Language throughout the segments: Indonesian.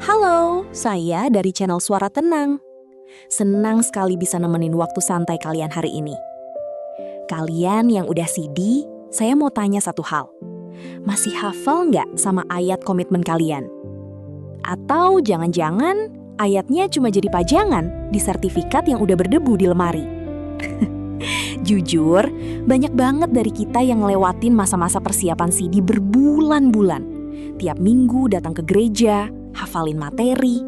Halo, saya dari channel Suara Tenang. Senang sekali bisa nemenin waktu santai kalian hari ini. Kalian yang udah CD, saya mau tanya satu hal. Masih hafal nggak sama ayat komitmen kalian? Atau jangan-jangan ayatnya cuma jadi pajangan di sertifikat yang udah berdebu di lemari? Jujur, banyak banget dari kita yang ngelewatin masa-masa persiapan CD berbulan-bulan. Tiap minggu datang ke gereja, hafalin materi.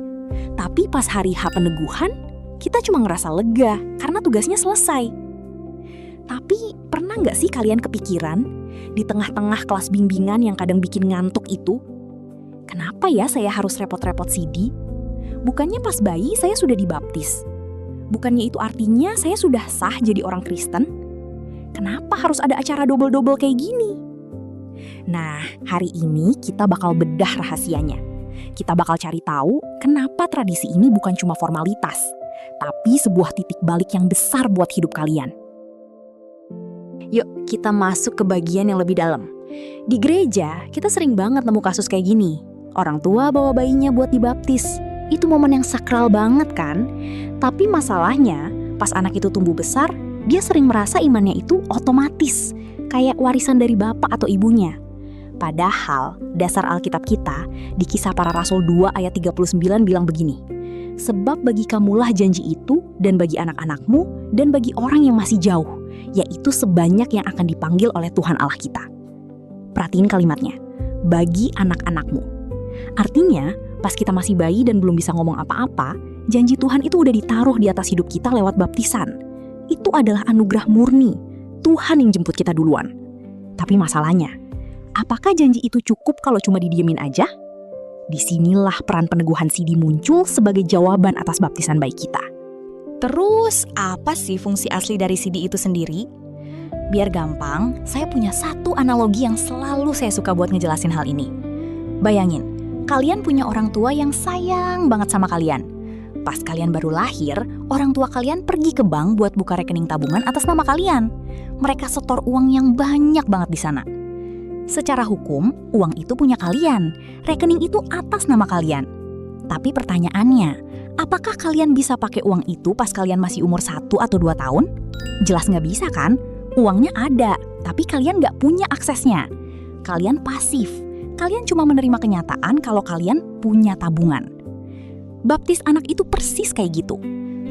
Tapi pas hari H peneguhan, kita cuma ngerasa lega karena tugasnya selesai. Tapi pernah nggak sih kalian kepikiran, di tengah-tengah kelas bimbingan yang kadang bikin ngantuk itu, kenapa ya saya harus repot-repot CD? Bukannya pas bayi saya sudah dibaptis? Bukannya itu artinya saya sudah sah jadi orang Kristen? Kenapa harus ada acara double-double kayak gini? Nah, hari ini kita bakal bedah rahasianya. Kita bakal cari tahu kenapa tradisi ini bukan cuma formalitas, tapi sebuah titik balik yang besar buat hidup kalian. Yuk, kita masuk ke bagian yang lebih dalam. Di gereja, kita sering banget nemu kasus kayak gini. Orang tua bawa bayinya buat dibaptis. Itu momen yang sakral banget kan? Tapi masalahnya, pas anak itu tumbuh besar, dia sering merasa imannya itu otomatis, kayak warisan dari bapak atau ibunya. Padahal, dasar Alkitab kita, di Kisah Para Rasul 2 ayat 39 bilang begini, sebab bagi kamulah janji itu, dan bagi anak-anakmu, dan bagi orang yang masih jauh, yaitu sebanyak yang akan dipanggil oleh Tuhan Allah kita. Perhatiin kalimatnya, bagi anak-anakmu. Artinya, pas kita masih bayi dan belum bisa ngomong apa-apa, janji Tuhan itu udah ditaruh di atas hidup kita lewat baptisan. Itu adalah anugerah murni, Tuhan yang jemput kita duluan. Tapi masalahnya, apakah janji itu cukup kalau cuma didiemin aja? Disinilah peran peneguhan CD muncul sebagai jawaban atas baptisan bayi kita. Terus, apa sih fungsi asli dari CD itu sendiri? Biar gampang, saya punya satu analogi yang selalu saya suka buat ngejelasin hal ini. Bayangin, kalian punya orang tua yang sayang banget sama kalian. Pas kalian baru lahir, orang tua kalian pergi ke bank buat buka rekening tabungan atas nama kalian. Mereka setor uang yang banyak banget di sana. Secara hukum, uang itu punya kalian. Rekening itu atas nama kalian. Tapi pertanyaannya, apakah kalian bisa pakai uang itu pas kalian masih umur 1 atau 2 tahun? Jelas nggak bisa kan? Uangnya ada, tapi kalian nggak punya aksesnya. Kalian pasif. Kalian cuma menerima kenyataan kalau kalian punya tabungan. Baptis anak itu persis kayak gitu.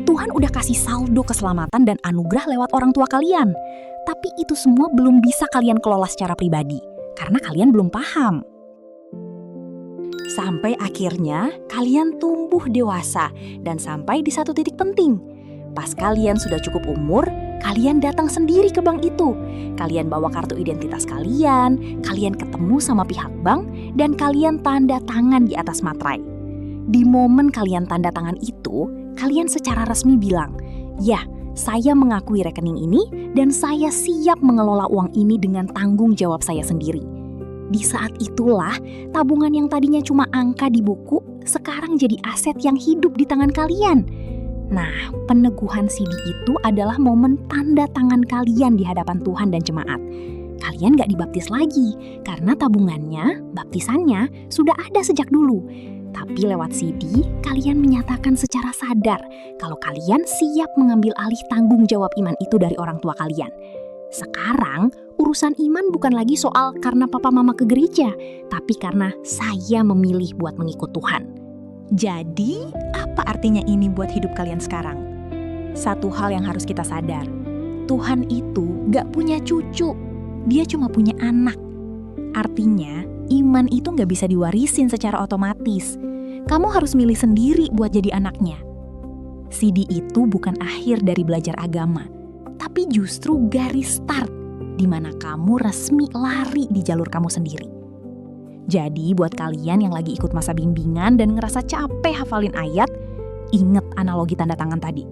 Tuhan udah kasih saldo keselamatan dan anugerah lewat orang tua kalian. Tapi itu semua belum bisa kalian kelola secara pribadi, karena kalian belum paham. Sampai akhirnya kalian tumbuh dewasa dan sampai di satu titik penting. Pas kalian sudah cukup umur, kalian datang sendiri ke bank itu. Kalian bawa kartu identitas kalian ketemu sama pihak bank, dan kalian tanda tangan di atas materai. Di momen kalian tanda tangan itu, kalian secara resmi bilang, ya, saya mengakui rekening ini dan saya siap mengelola uang ini dengan tanggung jawab saya sendiri. Di saat itulah, tabungan yang tadinya cuma angka di buku, sekarang jadi aset yang hidup di tangan kalian. Nah, peneguhan CD itu adalah momen tanda tangan kalian di hadapan Tuhan dan jemaat. Kalian gak dibaptis lagi, karena tabungannya, baptisannya, sudah ada sejak dulu. Tapi lewat CD, kalian menyatakan secara sadar kalau kalian siap mengambil alih tanggung jawab iman itu dari orang tua kalian. Sekarang, urusan iman bukan lagi soal karena papa mama ke gereja, tapi karena saya memilih buat mengikut Tuhan. Jadi, apa artinya ini buat hidup kalian sekarang? Satu hal yang harus kita sadar, Tuhan itu gak punya cucu, dia cuma punya anak. Artinya, iman itu gak bisa diwarisin secara otomatis. Kamu harus milih sendiri buat jadi anaknya. CD itu bukan akhir dari belajar agama, tapi justru garis start, di mana kamu resmi lari di jalur kamu sendiri. Jadi buat kalian yang lagi ikut masa bimbingan dan ngerasa capek hafalin ayat, inget analogi tanda tangan tadi.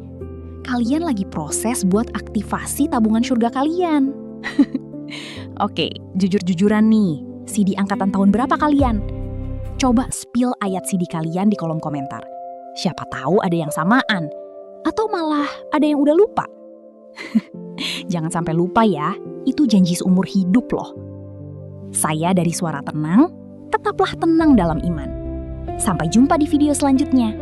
Kalian lagi proses buat aktivasi tabungan surga kalian. Oke, jujur-jujuran nih, CD angkatan tahun berapa kalian? Coba spill ayat CD kalian di kolom komentar. Siapa tahu ada yang samaan, atau malah ada yang udah lupa. Jangan sampai lupa ya, itu janji seumur hidup loh. Saya dari Suara Tenang, tetaplah tenang dalam iman. Sampai jumpa di video selanjutnya.